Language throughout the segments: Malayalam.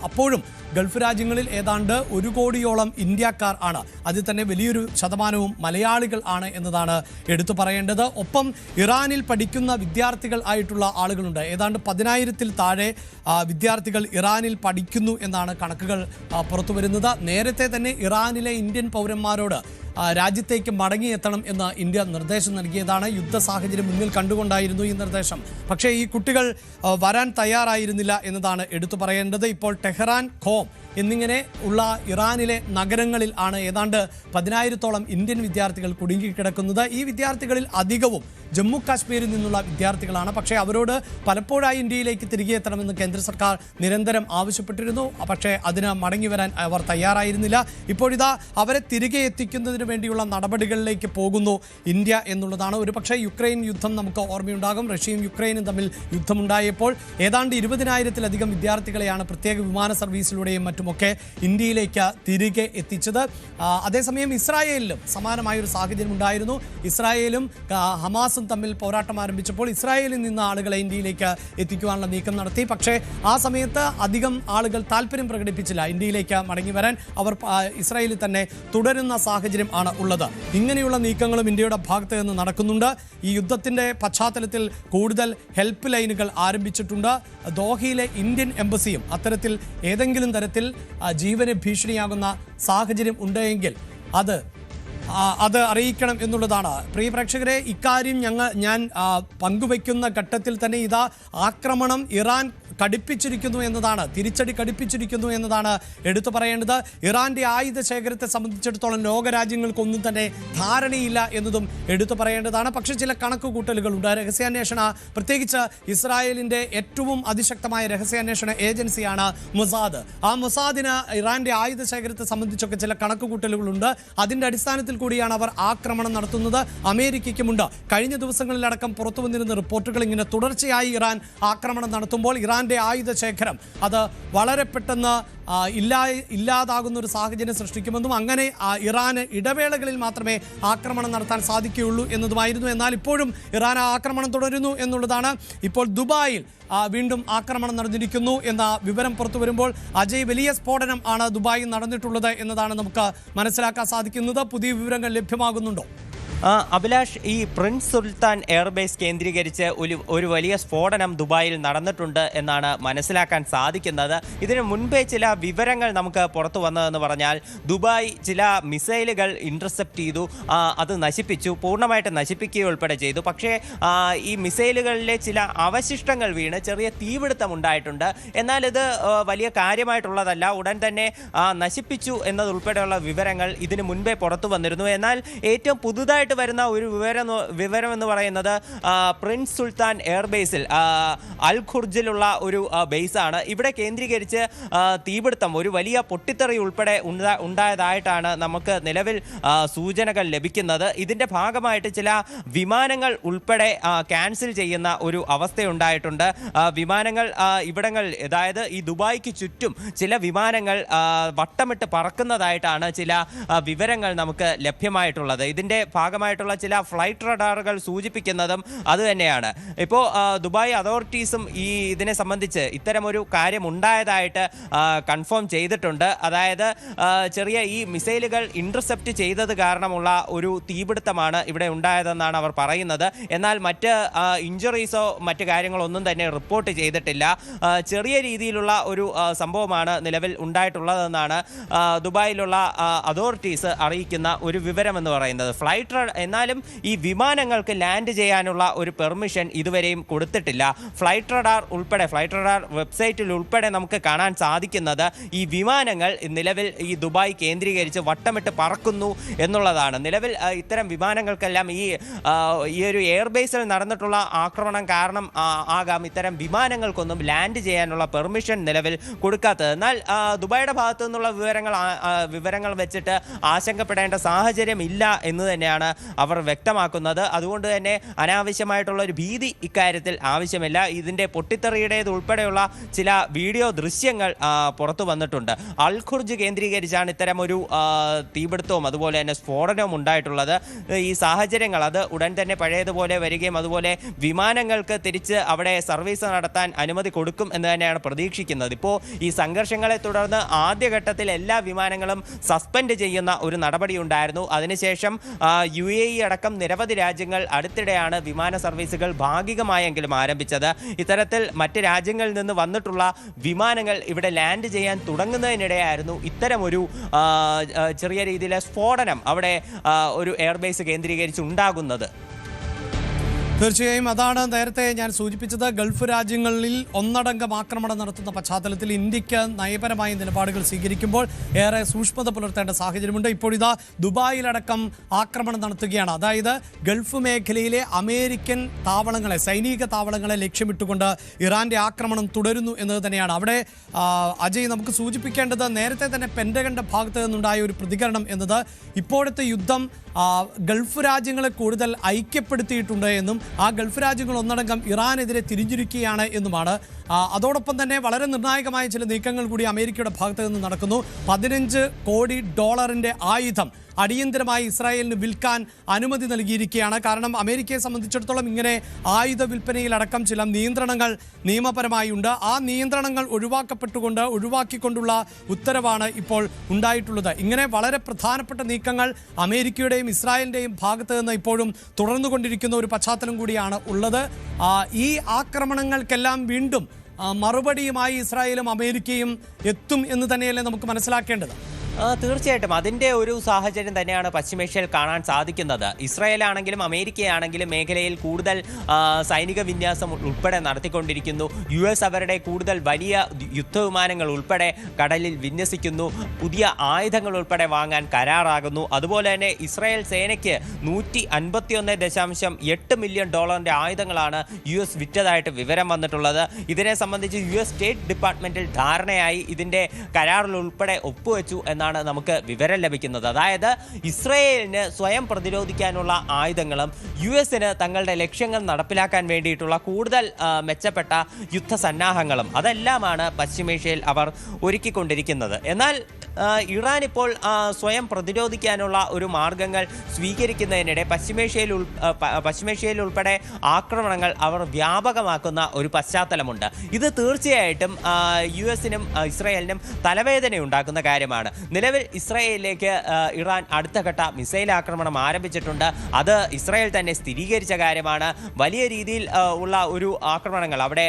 അപ്പോഴും ഗൾഫ് രാജ്യങ്ങളിൽ ഏതാണ്ട് 1 കോടിയോളം ഇന്ത്യക്കാർ ആണ്. അതിൽ തന്നെ വലിയൊരു ശതമാനവും മലയാളികൾ ആണ് എന്നതാണ് എടുത്തു പറയേണ്ടത്. ഒപ്പം ഇറാനിൽ പഠിക്കുന്ന വിദ്യാർത്ഥികൾ ആയിട്ടുള്ള ആളുകളുണ്ട്. ഏതാണ്ട് 10,000-ൽ താഴെ വിദ്യാർത്ഥികൾ ഇറാനിൽ പഠിക്കുന്നു എന്നാണ് കണക്കുകൾ പുറത്തു വരുന്നത്. നേരത്തെ തന്നെ ഇറാനിലെ ഇന്ത്യൻ പൗരന്മാരോട് രാജ്യത്തേക്ക് മടങ്ങിയെത്തണം എന്ന് ഇന്ത്യ നിർദ്ദേശം നൽകിയതാണ്. യുദ്ധ സാഹചര്യം മുന്നിൽ കണ്ടുകൊണ്ടായിരുന്നു ഈ നിർദ്ദേശം. പക്ഷേ ഈ കുട്ടികൾ വരാൻ തയ്യാറായിരുന്നില്ല എന്നതാണ് എടുത്തു പറയേണ്ടത്. ഇപ്പോൾ ടെഹ്റാൻ, ഖോം എന്നിങ്ങനെ ഉള്ള ഇറാനിലെ നഗരങ്ങളിൽ ആണ് ഏതാണ്ട് 10,000-ഓളം ഇന്ത്യൻ വിദ്യാർത്ഥികൾ കുടുങ്ങിക്കിടക്കുന്നത്. ഈ വിദ്യാർത്ഥികളിൽ അധികവും ജമ്മു കാശ്മീരിൽ നിന്നുള്ള വിദ്യാർത്ഥികളാണ്. പക്ഷേ അവരോട് പലപ്പോഴായി ഇന്ത്യയിലേക്ക് തിരികെ എത്തണമെന്ന് കേന്ദ്ര സർക്കാർ നിരന്തരം ആവശ്യപ്പെട്ടിരുന്നു. പക്ഷേ അതിന് മടങ്ങി വരാൻ അവർ തയ്യാറായിരുന്നില്ല. ഇപ്പോഴിതാ അവരെ തിരികെ എത്തിക്കുന്നതിന് വേണ്ടിയുള്ള നടപടികളിലേക്ക് പോകുന്നു ഇന്ത്യ എന്നുള്ളതാണ്. ഒരു പക്ഷേ യുക്രൈൻ യുദ്ധം നമുക്ക് ഓർമ്മയുണ്ടാകും. റഷ്യയും യുക്രൈനും തമ്മിൽ യുദ്ധമുണ്ടായപ്പോൾ ഏതാണ്ട് 20,000-ലധികം വിദ്യാർത്ഥികളെയാണ് പ്രത്യേക വിമാന സർവീസിലൂടെയും മറ്റുമൊക്കെ ഇന്ത്യയിലേക്ക് തിരികെ എത്തിച്ചത്. അതേസമയം ഇസ്രായേലിലും സമാനമായൊരു സാഹചര്യം ഉണ്ടായിരുന്നു. ഇസ്രായേലും ഹമാസും തമ്മിൽ പോരാട്ടം ആരംഭിച്ചപ്പോൾ ഇസ്രായേലിൽ നിന്ന് ആളുകളെ ഇന്ത്യയിലേക്ക് എത്തിക്കുവാനുള്ള നീക്കം നടത്തി. പക്ഷേ ആ സമയത്ത് അധികം ആളുകൾ താല്പര്യം പ്രകടിപ്പിച്ചില്ല ഇന്ത്യയിലേക്ക് മടങ്ങി വരാൻ. അവർ ഇസ്രായേലിൽ തന്നെ തുടരുന്ന സാഹചര്യം ആണ് ഉള്ളത്. ഇങ്ങനെയുള്ള നീക്കങ്ങളും ഇന്ത്യയുടെ ഭാഗത്ത് നിന്ന് നടക്കുന്നുണ്ട്. ഈ യുദ്ധത്തിന്റെ പശ്ചാത്തലത്തിൽ കൂടുതൽ ഹെൽപ്പ് ലൈനുകൾ ആരംഭിച്ചിട്ടുണ്ട്. ദോഹയിലെ ഇന്ത്യൻ എംബസിയും അത്തരത്തിൽ ഏതെങ്കിലും തരത്തിൽ ജീവന് ഭീഷണിയാകുന്ന സാഹചര്യം ഉണ്ടെങ്കിൽ അത് അറിയിക്കണം എന്നുള്ളതാണ്. പ്രിയ പ്രേക്ഷകരെ, ഇക്കാര്യം ഞാൻ പങ്കുവയ്ക്കുന്ന ഘട്ടത്തിൽ തന്നെ ഇതാ ആക്രമണം ഇറാൻ കടുപ്പിച്ചിരിക്കുന്നു എന്നതാണ്, തിരിച്ചടി കടുപ്പിച്ചിരിക്കുന്നു എന്നതാണ് എടുത്തു പറയേണ്ടത്. ഇറാന്റെ ആയുധ ശേഖരത്തെ സംബന്ധിച്ചിടത്തോളം ലോകരാജ്യങ്ങൾക്കൊന്നും തന്നെ ധാരണയില്ല എന്നതും എടുത്തു പറയേണ്ടതാണ്. പക്ഷേ ചില കണക്കുകൂട്ടലുകളുണ്ട്. രഹസ്യാന്വേഷണ, പ്രത്യേകിച്ച് ഇസ്രായേലിന്റെ ഏറ്റവും അതിശക്തമായ രഹസ്യാന്വേഷണ ഏജൻസിയാണ് മൊസാദ്. ആ മൊസാദിന് ഇറാന്റെ ആയുധ ശേഖരത്തെ സംബന്ധിച്ചൊക്കെ ചില കണക്കുകൂട്ടലുകളുണ്ട്. അതിന്റെ അടിസ്ഥാനത്തിൽ കൂടിയാണ് അവർ ആക്രമണം നടത്തുന്നത്. അമേരിക്കയ്ക്കുമുണ്ട്. കഴിഞ്ഞ ദിവസങ്ങളിലടക്കം പുറത്തു വന്നിരുന്ന റിപ്പോർട്ടുകൾ ഇങ്ങനെ തുടർച്ചയായി ഇറാൻ ആക്രമണം നടത്തുമ്പോൾ ഇറാന്റെ ആയുധ ശേഖരം അത് വളരെ പെട്ടെന്ന് ഇല്ലാതാകുന്ന ഒരു സാഹചര്യം സൃഷ്ടിക്കുമെന്നും അങ്ങനെ ഇറാന് ഇടവേളകളിൽ മാത്രമേ ആക്രമണം നടത്താൻ സാധിക്കുകയുള്ളൂ എന്നതുമായിരുന്നു. എന്നാൽ ഇപ്പോഴും ഇറാൻ ആക്രമണം തുടരുന്നു എന്നുള്ളതാണ്. ഇപ്പോൾ ദുബായിൽ വീണ്ടും ആക്രമണം നടന്നിരിക്കുന്നു എന്ന വിവരം പുറത്തു വരുമ്പോൾ അജയ്, വലിയ സ്ഫോടനം ആണ് ദുബായിൽ നടന്നിട്ടുള്ളത് എന്നതാണ് നമുക്ക് മനസ്സിലാക്കാൻ സാധിക്കുന്നത്. പുതിയ വിവരങ്ങൾ ലഭ്യമാകുന്നുണ്ടോ? അഭിലാഷ്, ഈ പ്രിൻസ് സുൽത്താൻ എയർബേസ് കേന്ദ്രീകരിച്ച് ഒരു വലിയ സ്ഫോടനം ദുബായിൽ നടന്നിട്ടുണ്ട് എന്നാണ് മനസ്സിലാക്കാൻ സാധിക്കുന്നത്. ഇതിനു മുൻപേ ചില വിവരങ്ങൾ നമുക്ക് പുറത്തു വന്നതെന്ന് പറഞ്ഞാൽ ദുബായ് ചില മിസൈലുകൾ ഇന്റർസെപ്റ്റ് ചെയ്തു, അത് നശിപ്പിച്ചു, പൂർണ്ണമായിട്ട് നശിപ്പിക്കുക ഉൾപ്പെടെ ചെയ്തു. പക്ഷേ ഈ മിസൈലുകളിലെ ചില അവശിഷ്ടങ്ങൾ വീണ് ചെറിയ തീപിടുത്തം ഉണ്ടായിട്ടുണ്ട്. എന്നാൽ ഇത് വലിയ കാര്യമായിട്ടുള്ളതല്ല. ഉടൻ തന്നെ നശിപ്പിച്ചു എന്നതുൾപ്പെടെയുള്ള വിവരങ്ങൾ ഇതിനു മുൻപേ പുറത്തു വന്നിരുന്നു. എന്നാൽ ഏറ്റവും പുതുതായിട്ട് വരുന്ന ഒരു വിവരം എന്ന് പറയുന്നത് പ്രിൻസ് സുൽത്താൻ എയർബേസിൽ അൽ ഖുർജിലുള്ള ഒരു ബേസാണ്. ഇവിടെ കേന്ദ്രീകരിച്ച് തീപിടുത്തം, ഒരു വലിയ പൊട്ടിത്തെറി ഉൾപ്പെടെ ഉണ്ടായതായിട്ടാണ് നമുക്ക് നിലവിൽ സൂചനകൾ ലഭിക്കുന്നത്. ഇതിന്റെ ഭാഗമായിട്ട് ചില വിമാനങ്ങൾ ഉൾപ്പെടെ ക്യാൻസൽ ചെയ്യുന്ന ഒരു അവസ്ഥയുണ്ടായിട്ടുണ്ട്. വിമാനങ്ങൾ ഇവിടങ്ങൾ, അതായത് ഈ ദുബായ്ക്ക് ചുറ്റും ചില വിമാനങ്ങൾ വട്ടമിട്ട് പറക്കുന്നതായിട്ടാണ് ചില വിവരങ്ങൾ നമുക്ക് ലഭ്യമായിട്ടുള്ളത്. ഇതിന്റെ ഭാഗമായിട്ടുള്ള ചില ഫ്ലൈറ്റ് റഡാറുകൾ സൂചിപ്പിക്കുന്നതും അതുതന്നെയാണ്. ഇപ്പോൾ ദുബായ് അതോറിറ്റീസും ഇതിനെ സംബന്ധിച്ച് ഇത്തരമൊരു കാര്യം ഉണ്ടായതായിട്ട് കൺഫേം ചെയ്തിട്ടുണ്ട്. അതായത് ചെറിയ ഈ മിസൈലുകൾ ഇന്റർസെപ്റ്റ് ചെയ്തത് കാരണമുള്ള ഒരു തീപിടുത്തമാണ് ഇവിടെ ഉണ്ടായതെന്നാണ് അവർ പറയുന്നത്. എന്നാൽ മറ്റ് ഇഞ്ചുറീസോ മറ്റ് കാര്യങ്ങളൊന്നും തന്നെ റിപ്പോർട്ട് ചെയ്തിട്ടില്ല. ചെറിയ രീതിയിലുള്ള ഒരു സംഭവമാണ് നിലവിൽ ഉണ്ടായിട്ടുള്ളതെന്നാണ് ദുബായിലുള്ള അതോറിറ്റീസ് അറിയിക്കുന്ന ഒരു വിവരം എന്ന് പറയുന്നത്. എന്നാലും ഈ വിമാനങ്ങൾക്ക് ലാൻഡ് ചെയ്യാനുള്ള ഒരു പെർമിഷൻ ഇതുവരെയും കൊടുത്തിട്ടില്ല. ഫ്ലൈറ്റ് റഡാർ വെബ്സൈറ്റിൽ ഉൾപ്പെടെ നമുക്ക് കാണാൻ സാധിക്കുന്നത് ഈ വിമാനങ്ങൾ നിലവിൽ ഈ ദുബായ് കേന്ദ്രീകരിച്ച് വട്ടമിട്ട് പറക്കുന്നു എന്നുള്ളതാണ്. നിലവിൽ ഇത്തരം വിമാനങ്ങൾക്കെല്ലാം ഈ ഒരു എയർബേസിൽ നടന്നിട്ടുള്ള ആക്രമണം കാരണം ആകാം ഇത്തരം വിമാനങ്ങൾക്കൊന്നും ലാൻഡ് ചെയ്യാനുള്ള പെർമിഷൻ നിലവിൽ കൊടുക്കാത്തത്. എന്നാൽ ദുബായിയുടെ ഭാഗത്തു നിന്നുള്ള വിവരങ്ങൾ വെച്ചിട്ട് ആശങ്കപ്പെടേണ്ട സാഹചര്യം ഇല്ല എന്ന് തന്നെയാണ് അവർ വ്യക്തമാക്കുന്നത്. അതുകൊണ്ട് തന്നെ അനാവശ്യമായിട്ടുള്ള ഒരു ഭീതി ഇക്കാര്യത്തിൽ ആവശ്യമില്ല. ഇതിൻ്റെ പൊട്ടിത്തെറിയുടേത് ഉൾപ്പെടെയുള്ള ചില വീഡിയോ ദൃശ്യങ്ങൾ പുറത്തു വന്നിട്ടുണ്ട്. അൽഖുർജ് കേന്ദ്രീകരിച്ചാണ് ഇത്തരമൊരു തീപിടുത്തവും അതുപോലെ തന്നെ സ്ഫോടനവും ഉണ്ടായിട്ടുള്ളത്. ഈ സാഹചര്യങ്ങൾ അത് ഉടൻ തന്നെ പഴയതുപോലെ വരികയും അതുപോലെ വിമാനങ്ങൾക്ക് തിരിച്ച് അവിടെ സർവീസ് നടത്താൻ അനുമതി കൊടുക്കും എന്ന് തന്നെയാണ് പ്രതീക്ഷിക്കുന്നത്. ഇപ്പോൾ ഈ സംഘർഷങ്ങളെ തുടർന്ന് ആദ്യഘട്ടത്തിൽ എല്ലാ വിമാനങ്ങളും സസ്പെൻഡ് ചെയ്യുന്ന ഒരു നടപടി ഉണ്ടായിരുന്നു. അതിനുശേഷം UAE അടക്കം നിരവധി രാജ്യങ്ങൾ അടുത്തിടെയാണ് വിമാന സർവീസുകൾ ഭാഗികമായെങ്കിലും ആരംഭിച്ചത്. ഇത്തരത്തിൽ മറ്റ് രാജ്യങ്ങളിൽ നിന്ന് വന്നിട്ടുള്ള വിമാനങ്ങൾ ഇവിടെ ലാൻഡ് ചെയ്യാൻ തുടങ്ങുന്നതിനിടെയായിരുന്നു ഇത്തരമൊരു ചെറിയ രീതിയിലെ സ്ഫോടനം അവിടെ ഒരു എയർബേസ് കേന്ദ്രീകരിച്ച് ഉണ്ടാകുന്നത്. തീർച്ചയായും അതാണ് നേരത്തെ ഞാൻ സൂചിപ്പിച്ചത്. ഗൾഫ് രാജ്യങ്ങളിൽ ഒന്നടങ്കം ആക്രമണം നടത്തുന്ന പശ്ചാത്തലത്തിൽ ഇന്ത്യക്ക് നയപരമായ നിലപാടുകൾ സ്വീകരിക്കുമ്പോൾ ഏറെ സൂക്ഷ്മത പുലർത്തേണ്ട സാഹചര്യമുണ്ട്. ഇപ്പോൾ ഇതാ ദുബായിലടക്കം ആക്രമണം നടത്തുകയാണ്. അതായത് ഗൾഫ് മേഖലയിലെ അമേരിക്കൻ താവളങ്ങളെ, സൈനിക താവളങ്ങളെ ലക്ഷ്യമിട്ടുകൊണ്ട് ഇറാന്റെ ആക്രമണം തുടരുന്നു എന്നത് തന്നെയാണ്. അവിടെ അജയ്, നമുക്ക് സൂചിപ്പിക്കേണ്ടത് നേരത്തെ തന്നെ പെന്റഗന്റെ ഭാഗത്ത് നിന്നുണ്ടായ ഒരു പ്രതികരണം എന്നത് ഇപ്പോഴത്തെ യുദ്ധം ഗൾഫ് രാജ്യങ്ങളെ കൂടുതൽ ഐക്യപ്പെടുത്തിയിട്ടുണ്ട് എന്നും ആ ഗൾഫ് രാജ്യങ്ങൾ ഒന്നടങ്കം ഇറാനെതിരെ തിരിഞ്ഞിരിക്കുകയാണ് എന്നുമാണ്. അതോടൊപ്പം തന്നെ വളരെ നിർണായകമായ ചില നീക്കങ്ങൾ കൂടി അമേരിക്കയുടെ ഭാഗത്ത് നിന്ന് നടക്കുന്നു. $15 കോടി ആയുധം അടിയന്തരമായി ഇസ്രായേലിന് വിൽക്കാൻ അനുമതി നൽകിയിരിക്കുകയാണ്. കാരണം അമേരിക്കയെ സംബന്ധിച്ചിടത്തോളം ഇങ്ങനെ ആയുധ വിൽപ്പനയിലടക്കം ചില നിയന്ത്രണങ്ങൾ നിയമപരമായി ഉണ്ട്. ആ നിയന്ത്രണങ്ങൾ ഒഴിവാക്കിക്കൊണ്ടുള്ള ഉത്തരവാണ് ഇപ്പോൾ ഉണ്ടായിട്ടുള്ളത്. ഇങ്ങനെ വളരെ പ്രധാനപ്പെട്ട നീക്കങ്ങൾ അമേരിക്കയുടെയും ഇസ്രായേലിൻ്റെയും ഭാഗത്ത് നിന്ന് ഇപ്പോഴും തുടർന്നുകൊണ്ടിരിക്കുന്ന ഒരു പശ്ചാത്തലം കൂടിയാണ് ഉള്ളത്. ഈ ആക്രമണങ്ങൾക്കെല്ലാം വീണ്ടും മറുപടിയുമായി ഇസ്രായേലും അമേരിക്കയും എത്തും എന്ന് തന്നെയല്ലേ നമുക്ക് മനസ്സിലാക്കേണ്ടത്? തീർച്ചയായിട്ടും അതിൻ്റെ ഒരു സാഹചര്യം തന്നെയാണ് പശ്ചിമേഷ്യയിൽ കാണാൻ സാധിക്കുന്നത്. ഇസ്രായേലാണെങ്കിലും അമേരിക്കയാണെങ്കിലും മേഖലയിൽ കൂടുതൽ സൈനിക വിന്യാസം ഉൾപ്പെടെ നടത്തിക്കൊണ്ടിരിക്കുന്നു. US അവരുടെ കൂടുതൽ വലിയ യുദ്ധവിമാനങ്ങൾ ഉൾപ്പെടെ കടലിൽ വിന്യസിക്കുന്നു. പുതിയ ആയുധങ്ങൾ ഉൾപ്പെടെ വാങ്ങാൻ കരാറാകുന്നു. അതുപോലെ തന്നെ ഇസ്രായേൽ സേനയ്ക്ക് $151.8 മില്യൺ ആയുധങ്ങളാണ് US വിറ്റതായിട്ട് വിവരം വന്നിട്ടുള്ളത്. ഇതിനെ സംബന്ധിച്ച് US സ്റ്റേറ്റ് ഡിപ്പാർട്ട്മെൻറ്റിൽ ധാരണയായി ഇതിൻ്റെ കരാറിൽ ഉൾപ്പെടെ ഒപ്പുവെച്ചു എന്നാണ് നമുക്ക് വിവരം ലഭിക്കുന്നത്. അതായത് ഇസ്രായേലിന് സ്വയം പ്രതിരോധിക്കാനുള്ള ആയുധങ്ങളും US-ന് തങ്ങളുടെ ലക്ഷ്യങ്ങൾ നടപ്പിലാക്കാൻ വേണ്ടിയിട്ടുള്ള കൂടുതൽ മെച്ചപ്പെട്ട യുദ്ധസന്നാഹങ്ങളും അതെല്ലാമാണ് പശ്ചിമേഷ്യയിൽ അവർ ഒരുക്കിക്കൊണ്ടിരിക്കുന്നത്. എന്നാൽ ഇറാൻ ഇപ്പോൾ സ്വയം പ്രതിരോധിക്കാനുള്ള ഒരു മാർഗങ്ങൾ സ്വീകരിക്കുന്നതിനിടെ പശ്ചിമേഷ്യയിൽ ഉൾപ്പെടെ ആക്രമണങ്ങൾ അവർ വ്യാപകമാക്കുന്ന ഒരു പശ്ചാത്തലമുണ്ട്. ഇത് തീർച്ചയായിട്ടും US-നും ഇസ്രായേലിനും തലവേദന ഉണ്ടാക്കുന്ന കാര്യമാണ്. നിലവിൽ ഇസ്രായേലിലേക്ക് ഇറാൻ അടുത്ത ഘട്ട മിസൈൽ ആക്രമണം ആരംഭിച്ചിട്ടുണ്ട്. അത് ഇസ്രായേൽ തന്നെ സ്ഥിരീകരിച്ച കാര്യമാണ്. വലിയ രീതിയിൽ ഉള്ള ഒരു ആക്രമണങ്ങൾ അവിടെ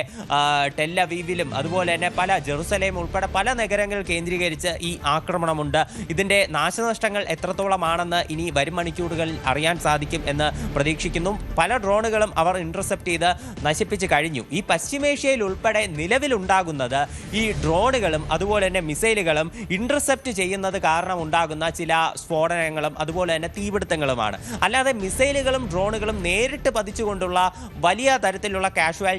ടെല്ലവീവിലും അതുപോലെ തന്നെ പല ജെറുസലേം ഉൾപ്പെടെ പല നഗരങ്ങൾ കേന്ദ്രീകരിച്ച് ഈ ആക്രമണമുണ്ട്. ഇതിൻ്റെ നാശനഷ്ടങ്ങൾ എത്രത്തോളമാണെന്ന് ഇനി വരും മണിക്കൂറുകളിൽ അറിയാൻ സാധിക്കും എന്ന് പ്രതീക്ഷിക്കുന്നു. പല ഡ്രോണുകളും അവർ ഇന്റർസെപ്റ്റ് ചെയ്ത് നശിപ്പിച്ച് കഴിഞ്ഞു. ഈ പശ്ചിമേഷ്യയിൽ ഉൾപ്പെടെ നിലവിലുണ്ടാകുന്നത് ഈ ഡ്രോണുകളും അതുപോലെ തന്നെ മിസൈലുകളും ഇന്റർസെപ്റ്റ് ചെയ്യുന്നത് കാരണം ഉണ്ടാകുന്ന ചില സ്ഫോടനങ്ങളും അതുപോലെ തന്നെ തീപിടുത്തങ്ങളുമാണ്. അല്ലാതെ മിസൈലുകളും ഡ്രോണുകളും നേരിട്ട് പതിച്ചുകൊണ്ടുള്ള വലിയ തരത്തിലുള്ള കാഷ്വാലിറ്റി